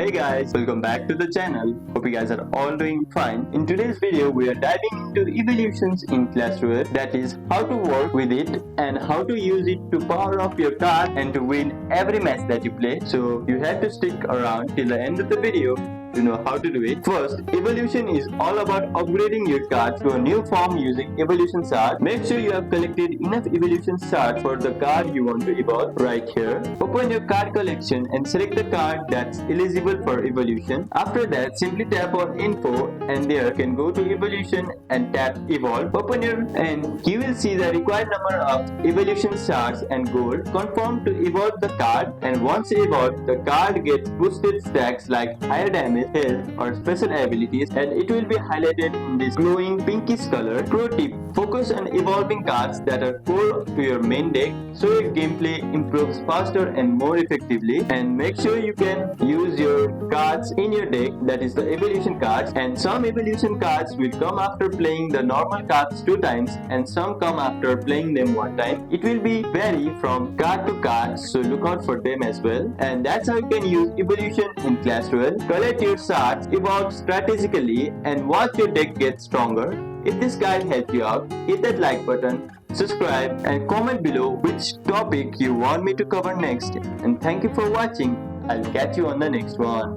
Hey guys, welcome back to the channel. Hope you guys are all doing fine. In today's video, we are diving into evolutions in Clash Royale, that is how to work with it and how to use it to power up your card and to win every match that you play. So you have to stick around till the end of the video to know how to do it. First, evolution is all about upgrading your card to a new form using evolution shards. Make sure you have collected enough evolution shards for the card you want to evolve right here. Open your card collection and select the card that's eligible for evolution. After that, simply tap on info and there you can go to evolution and tap evolve. Open your and you will see the required number of evolution shards and gold. Confirm to evolve the card, and once evolved, the card gets boosted stacks like higher damage, health or special abilities, and it will be highlighted in this glowing pinkish color. Pro tip: focus on evolving cards that are core to your main deck so your gameplay improves faster and more effectively. And make sure you can use your cards in your deck, that is the evolution cards, and some evolution cards will come after playing the normal cards 2 times and some come after playing them 1 time. It will be vary from card to card, so look out for them as well. And that's how you can use evolution in Clash Royale. Collect your shards, evolve strategically, and watch your deck get stronger. If this guide helped you out, hit that like button, subscribe, and comment below which topic you want me to cover next. And thank you for watching. I'll catch you on the next one.